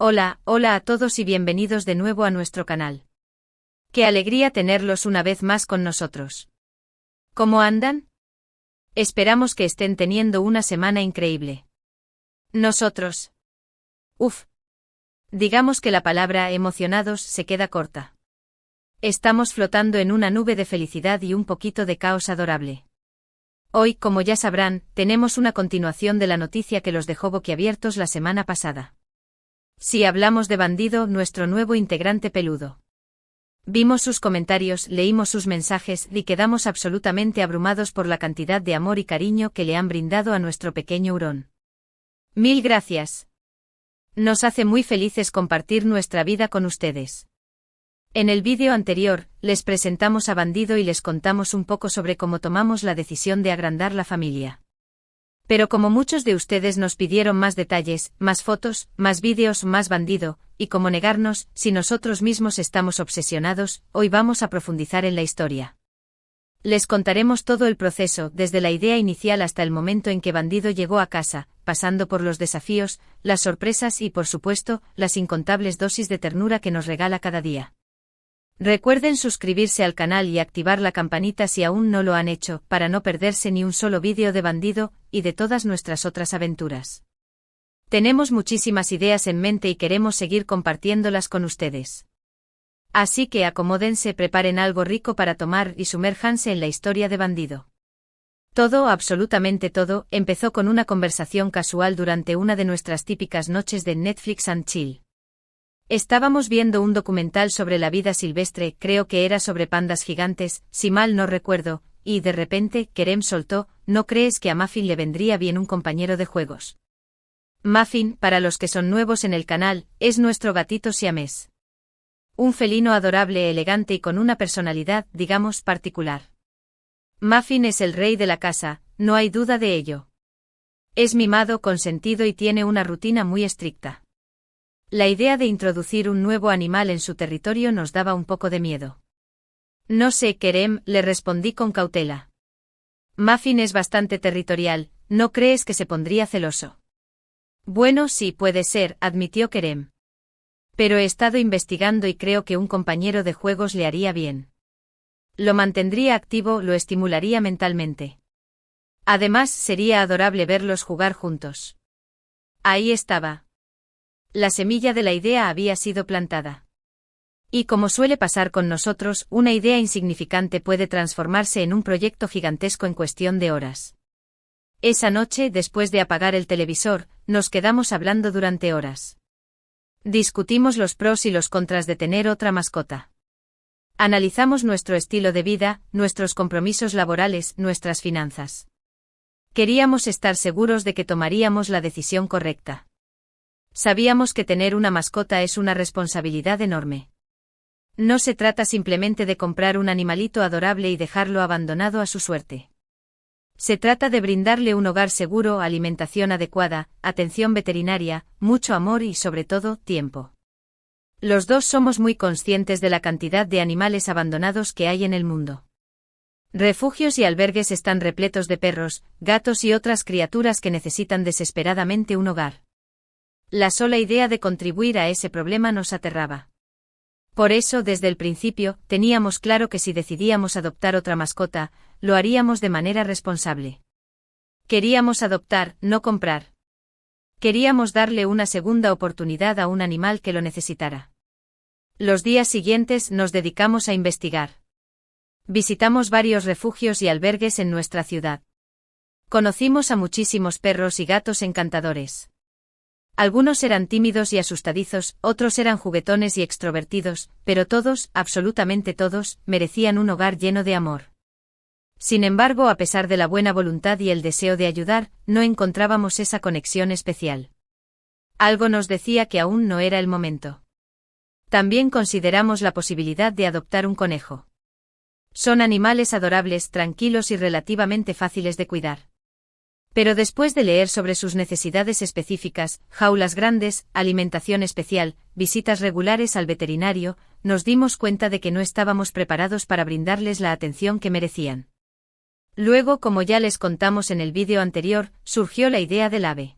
Hola a todos y bienvenidos de nuevo a nuestro canal. Qué alegría tenerlos una vez más con nosotros. ¿Cómo andan? Esperamos que estén teniendo una semana increíble. Nosotros. Digamos que la palabra emocionados se queda corta. Estamos flotando en una nube de felicidad y un poquito de caos adorable. Hoy, como ya sabrán, tenemos una continuación de la noticia que los dejó boquiabiertos la semana pasada. Si hablamos de Bandido, nuestro nuevo integrante peludo. Vimos sus comentarios, leímos sus mensajes y quedamos absolutamente abrumados por la cantidad de amor y cariño que le han brindado a nuestro pequeño hurón. Mil gracias. Nos hace muy felices compartir nuestra vida con ustedes. En el vídeo anterior, les presentamos a Bandido y les contamos un poco sobre cómo tomamos la decisión de agrandar la familia. Pero como muchos de ustedes nos pidieron más detalles, más fotos, más vídeos, más Bandido, y cómo negarnos, si nosotros mismos estamos obsesionados, hoy vamos a profundizar en la historia. Les contaremos todo el proceso, desde la idea inicial hasta el momento en que Bandido llegó a casa, pasando por los desafíos, las sorpresas y, por supuesto, las incontables dosis de ternura que nos regala cada día. Recuerden suscribirse al canal y activar la campanita si aún no lo han hecho, para no perderse ni un solo vídeo de Bandido, y de todas nuestras otras aventuras. Tenemos muchísimas ideas en mente y queremos seguir compartiéndolas con ustedes. Así que acomódense, preparen algo rico para tomar y sumérjanse en la historia de Bandido. Todo, absolutamente todo, empezó con una conversación casual durante una de nuestras típicas noches de Netflix and Chill. Estábamos viendo un documental sobre la vida silvestre, creo que era sobre pandas gigantes, si mal no recuerdo, y de repente, Kerem soltó, ¿no crees que a Muffin le vendría bien un compañero de juegos? Muffin, para los que son nuevos en el canal, es nuestro gatito siamés. Un felino adorable, elegante y con una personalidad, digamos, particular. Muffin es el rey de la casa, no hay duda de ello. Es mimado, consentido y tiene una rutina muy estricta. La idea de introducir un nuevo animal en su territorio nos daba un poco de miedo. No sé, Kerem, le respondí con cautela. Muffin es bastante territorial, ¿no crees que se pondría celoso? Bueno, sí, puede ser, admitió Kerem. Pero he estado investigando y creo que un compañero de juegos le haría bien. Lo mantendría activo, lo estimularía mentalmente. Además, sería adorable verlos jugar juntos. Ahí estaba. La semilla de la idea había sido plantada. Y como suele pasar con nosotros, una idea insignificante puede transformarse en un proyecto gigantesco en cuestión de horas. Esa noche, después de apagar el televisor, nos quedamos hablando durante horas. Discutimos los pros y los contras de tener otra mascota. Analizamos nuestro estilo de vida, nuestros compromisos laborales, nuestras finanzas. Queríamos estar seguros de que tomaríamos la decisión correcta. Sabíamos que tener una mascota es una responsabilidad enorme. No se trata simplemente de comprar un animalito adorable y dejarlo abandonado a su suerte. Se trata de brindarle un hogar seguro, alimentación adecuada, atención veterinaria, mucho amor y, sobre todo, tiempo. Los dos somos muy conscientes de la cantidad de animales abandonados que hay en el mundo. Refugios y albergues están repletos de perros, gatos y otras criaturas que necesitan desesperadamente un hogar. La sola idea de contribuir a ese problema nos aterraba. Por eso, desde el principio, teníamos claro que si decidíamos adoptar otra mascota, lo haríamos de manera responsable. Queríamos adoptar, no comprar. Queríamos darle una segunda oportunidad a un animal que lo necesitara. Los días siguientes nos dedicamos a investigar. Visitamos varios refugios y albergues en nuestra ciudad. Conocimos a muchísimos perros y gatos encantadores. Algunos eran tímidos y asustadizos, otros eran juguetones y extrovertidos, pero todos, absolutamente todos, merecían un hogar lleno de amor. Sin embargo, a pesar de la buena voluntad y el deseo de ayudar, no encontrábamos esa conexión especial. Algo nos decía que aún no era el momento. También consideramos la posibilidad de adoptar un conejo. Son animales adorables, tranquilos y relativamente fáciles de cuidar. Pero después de leer sobre sus necesidades específicas, jaulas grandes, alimentación especial, visitas regulares al veterinario, nos dimos cuenta de que no estábamos preparados para brindarles la atención que merecían. Luego, como ya les contamos en el vídeo anterior, surgió la idea del ave.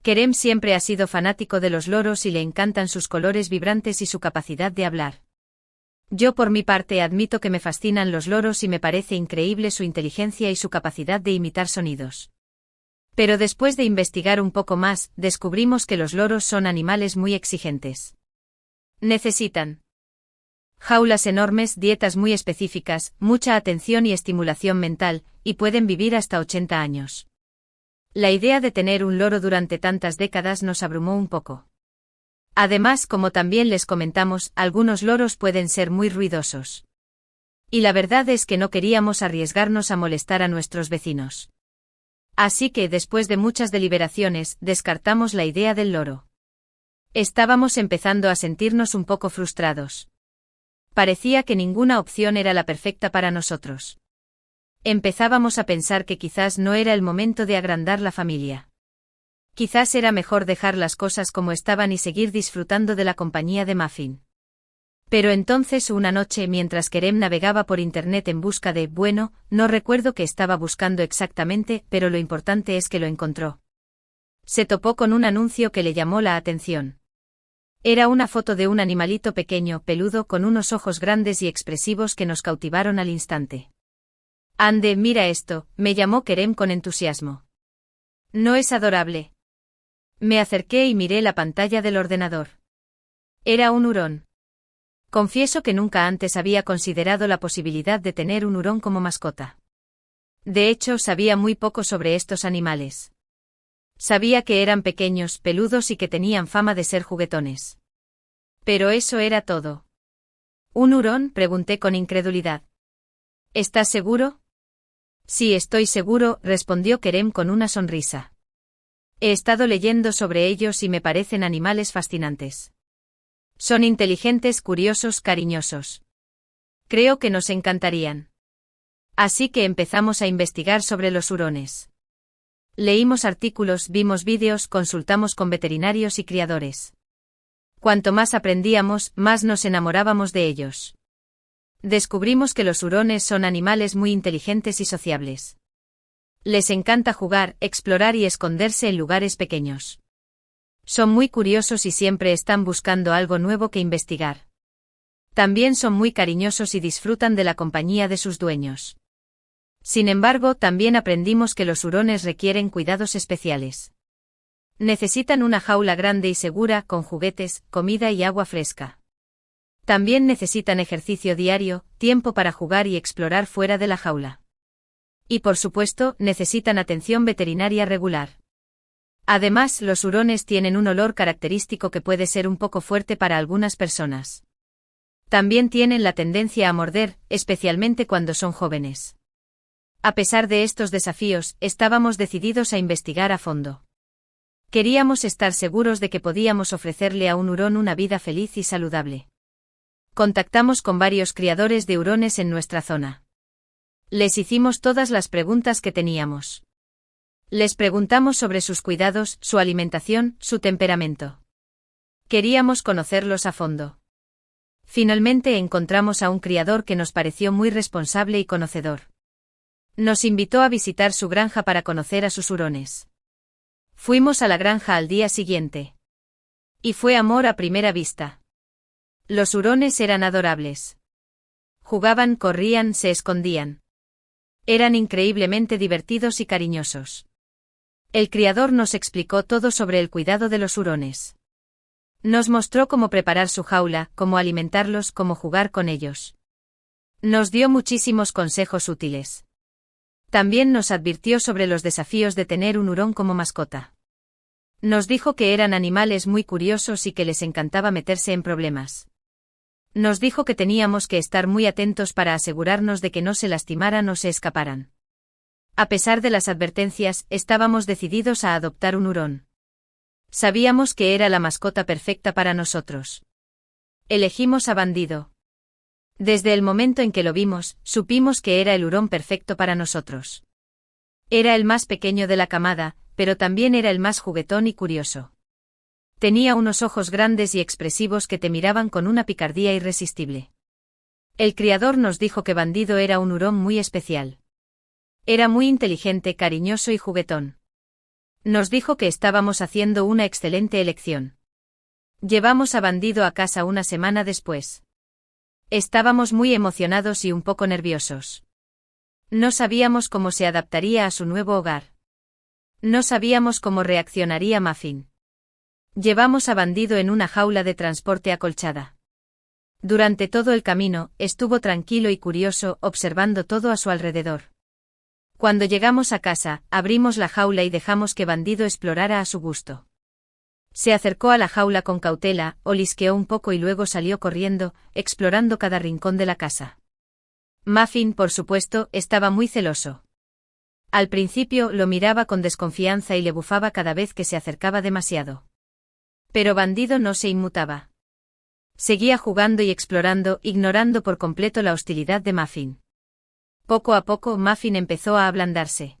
Kerem siempre ha sido fanático de los loros y le encantan sus colores vibrantes y su capacidad de hablar. Yo por mi parte admito que me fascinan los loros y me parece increíble su inteligencia y su capacidad de imitar sonidos. Pero después de investigar un poco más, descubrimos que los loros son animales muy exigentes. Necesitan jaulas enormes, dietas muy específicas, mucha atención y estimulación mental, y pueden vivir hasta 80 años. La idea de tener un loro durante tantas décadas nos abrumó un poco. Además, como también les comentamos, algunos loros pueden ser muy ruidosos. Y la verdad es que no queríamos arriesgarnos a molestar a nuestros vecinos. Así que, después de muchas deliberaciones, descartamos la idea del loro. Estábamos empezando a sentirnos un poco frustrados. Parecía que ninguna opción era la perfecta para nosotros. Empezábamos a pensar que quizás no era el momento de agrandar la familia. Quizás era mejor dejar las cosas como estaban y seguir disfrutando de la compañía de Muffin. Pero entonces una noche mientras Kerem navegaba por internet en busca de, bueno, no recuerdo qué estaba buscando exactamente, pero lo importante es que lo encontró. Se topó con un anuncio que le llamó la atención. Era una foto de un animalito pequeño, peludo, con unos ojos grandes y expresivos que nos cautivaron al instante. Ande, mira esto, me llamó Kerem con entusiasmo. ¿No es adorable? Me acerqué y miré la pantalla del ordenador. Era un hurón. Confieso que nunca antes había considerado la posibilidad de tener un hurón como mascota. De hecho, sabía muy poco sobre estos animales. Sabía que eran pequeños, peludos y que tenían fama de ser juguetones. Pero eso era todo. ¿Un hurón?, pregunté con incredulidad. ¿Estás seguro? Sí, estoy seguro, respondió Kerem con una sonrisa. He estado leyendo sobre ellos y me parecen animales fascinantes. Son inteligentes, curiosos, cariñosos. Creo que nos encantarían. Así que empezamos a investigar sobre los hurones. Leímos artículos, vimos vídeos, consultamos con veterinarios y criadores. Cuanto más aprendíamos, más nos enamorábamos de ellos. Descubrimos que los hurones son animales muy inteligentes y sociables. Les encanta jugar, explorar y esconderse en lugares pequeños. Son muy curiosos y siempre están buscando algo nuevo que investigar. También son muy cariñosos y disfrutan de la compañía de sus dueños. Sin embargo, también aprendimos que los hurones requieren cuidados especiales. Necesitan una jaula grande y segura, con juguetes, comida y agua fresca. También necesitan ejercicio diario, tiempo para jugar y explorar fuera de la jaula. Y por supuesto, necesitan atención veterinaria regular. Además, los hurones tienen un olor característico que puede ser un poco fuerte para algunas personas. También tienen la tendencia a morder, especialmente cuando son jóvenes. A pesar de estos desafíos, estábamos decididos a investigar a fondo. Queríamos estar seguros de que podíamos ofrecerle a un hurón una vida feliz y saludable. Contactamos con varios criadores de hurones en nuestra zona. Les hicimos todas las preguntas que teníamos. Les preguntamos sobre sus cuidados, su alimentación, su temperamento. Queríamos conocerlos a fondo. Finalmente encontramos a un criador que nos pareció muy responsable y conocedor. Nos invitó a visitar su granja para conocer a sus hurones. Fuimos a la granja al día siguiente. Y fue amor a primera vista. Los hurones eran adorables. Jugaban, corrían, se escondían. Eran increíblemente divertidos y cariñosos. El criador nos explicó todo sobre el cuidado de los hurones. Nos mostró cómo preparar su jaula, cómo alimentarlos, cómo jugar con ellos. Nos dio muchísimos consejos útiles. También nos advirtió sobre los desafíos de tener un hurón como mascota. Nos dijo que eran animales muy curiosos y que les encantaba meterse en problemas. Nos dijo que teníamos que estar muy atentos para asegurarnos de que no se lastimaran o se escaparan. A pesar de las advertencias, estábamos decididos a adoptar un hurón. Sabíamos que era la mascota perfecta para nosotros. Elegimos a Bandido. Desde el momento en que lo vimos, supimos que era el hurón perfecto para nosotros. Era el más pequeño de la camada, pero también era el más juguetón y curioso. Tenía unos ojos grandes y expresivos que te miraban con una picardía irresistible. El criador nos dijo que Bandido era un hurón muy especial. Era muy inteligente, cariñoso y juguetón. Nos dijo que estábamos haciendo una excelente elección. Llevamos a Bandido a casa una semana después. Estábamos muy emocionados y un poco nerviosos. No sabíamos cómo se adaptaría a su nuevo hogar. No sabíamos cómo reaccionaría Muffin. Llevamos a Bandido en una jaula de transporte acolchada. Durante todo el camino, estuvo tranquilo y curioso, observando todo a su alrededor. Cuando llegamos a casa, abrimos la jaula y dejamos que Bandido explorara a su gusto. Se acercó a la jaula con cautela, olisqueó un poco y luego salió corriendo, explorando cada rincón de la casa. Muffin, por supuesto, estaba muy celoso. Al principio lo miraba con desconfianza y le bufaba cada vez que se acercaba demasiado. Pero Bandido no se inmutaba. Seguía jugando y explorando, ignorando por completo la hostilidad de Muffin. Poco a poco Muffin empezó a ablandarse.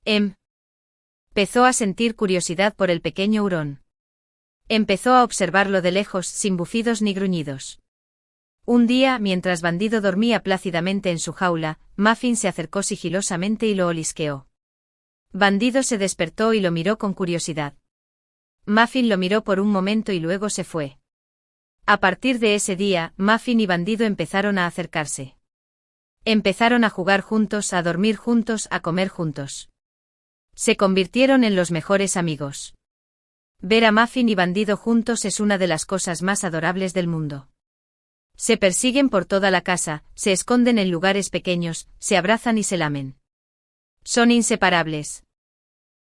Empezó a sentir curiosidad por el pequeño hurón. Empezó a observarlo de lejos, sin bufidos ni gruñidos. Un día, mientras Bandido dormía plácidamente en su jaula, Muffin se acercó sigilosamente y lo olisqueó. Bandido se despertó y lo miró con curiosidad. Muffin lo miró por un momento y luego se fue. A partir de ese día, Muffin y Bandido empezaron a acercarse. Empezaron a jugar juntos, a dormir juntos, a comer juntos. Se convirtieron en los mejores amigos. Ver a Muffin y Bandido juntos es una de las cosas más adorables del mundo. Se persiguen por toda la casa, se esconden en lugares pequeños, se abrazan y se lamen. Son inseparables.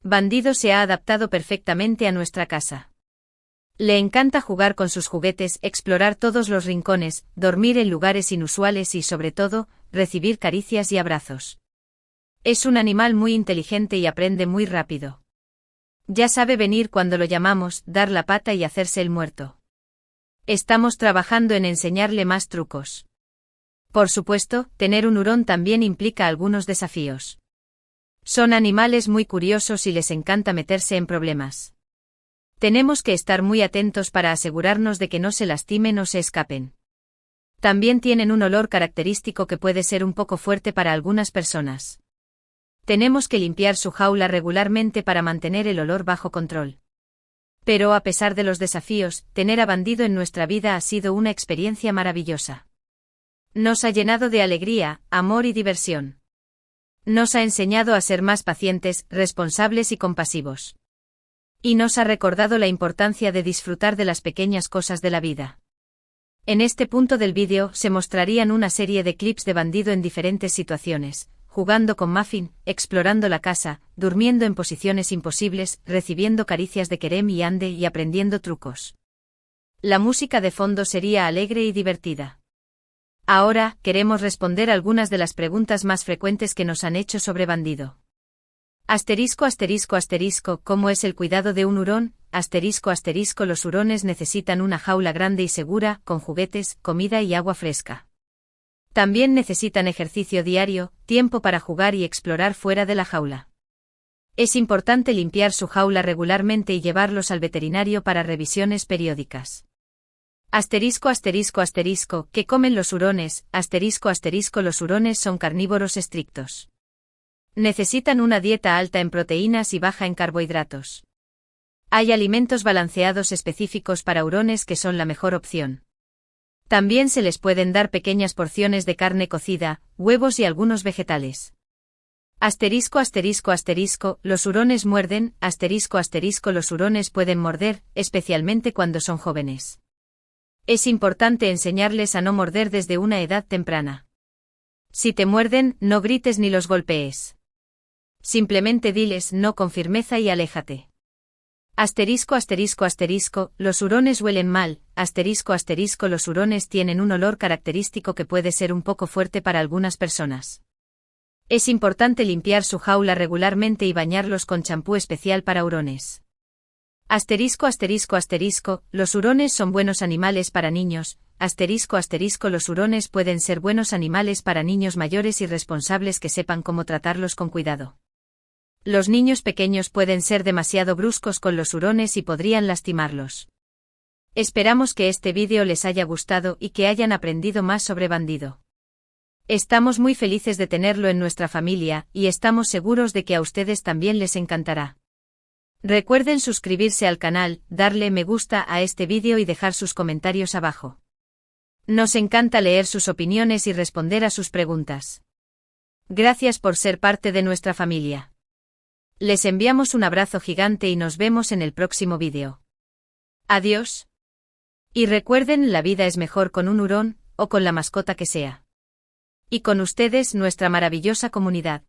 Bandido se ha adaptado perfectamente a nuestra casa. Le encanta jugar con sus juguetes, explorar todos los rincones, dormir en lugares inusuales y, sobre todo, recibir caricias y abrazos. Es un animal muy inteligente y aprende muy rápido. Ya sabe venir cuando lo llamamos, dar la pata y hacerse el muerto. Estamos trabajando en enseñarle más trucos. Por supuesto, tener un hurón también implica algunos desafíos. Son animales muy curiosos y les encanta meterse en problemas. Tenemos que estar muy atentos para asegurarnos de que no se lastimen o se escapen. También tienen un olor característico que puede ser un poco fuerte para algunas personas. Tenemos que limpiar su jaula regularmente para mantener el olor bajo control. Pero a pesar de los desafíos, tener a Bandido en nuestra vida ha sido una experiencia maravillosa. Nos ha llenado de alegría, amor y diversión. Nos ha enseñado a ser más pacientes, responsables y compasivos. Y nos ha recordado la importancia de disfrutar de las pequeñas cosas de la vida. En este punto del vídeo se mostrarían una serie de clips de Bandido en diferentes situaciones, jugando con Muffin, explorando la casa, durmiendo en posiciones imposibles, recibiendo caricias de Kerem y Ande y aprendiendo trucos. La música de fondo sería alegre y divertida. Ahora, queremos responder algunas de las preguntas más frecuentes que nos han hecho sobre Bandido. ¿Cómo es el cuidado de un hurón? Los hurones necesitan una jaula grande y segura, con juguetes, comida y agua fresca. También necesitan ejercicio diario, tiempo para jugar y explorar fuera de la jaula. Es importante limpiar su jaula regularmente y llevarlos al veterinario para revisiones periódicas. ¿Qué comen los hurones? Los hurones son carnívoros estrictos. Necesitan una dieta alta en proteínas y baja en carbohidratos. Hay alimentos balanceados específicos para hurones que son la mejor opción. También se les pueden dar pequeñas porciones de carne cocida, huevos y algunos vegetales. Los hurones muerden. Los hurones pueden morder, especialmente cuando son jóvenes. Es importante enseñarles a no morder desde una edad temprana. Si te muerden, no grites ni los golpees. Simplemente diles no con firmeza y aléjate. Los hurones huelen mal. Los hurones tienen un olor característico que puede ser un poco fuerte para algunas personas. Es importante limpiar su jaula regularmente y bañarlos con champú especial para hurones. Los hurones son buenos animales para niños. Los hurones pueden ser buenos animales para niños mayores y responsables que sepan cómo tratarlos con cuidado. Los niños pequeños pueden ser demasiado bruscos con los hurones y podrían lastimarlos. Esperamos que este vídeo les haya gustado y que hayan aprendido más sobre Bandido. Estamos muy felices de tenerlo en nuestra familia y estamos seguros de que a ustedes también les encantará. Recuerden suscribirse al canal, darle me gusta a este vídeo y dejar sus comentarios abajo. Nos encanta leer sus opiniones y responder a sus preguntas. Gracias por ser parte de nuestra familia. Les enviamos un abrazo gigante y nos vemos en el próximo vídeo. Adiós. Y recuerden, la vida es mejor con un hurón, o con la mascota que sea. Y con ustedes, nuestra maravillosa comunidad.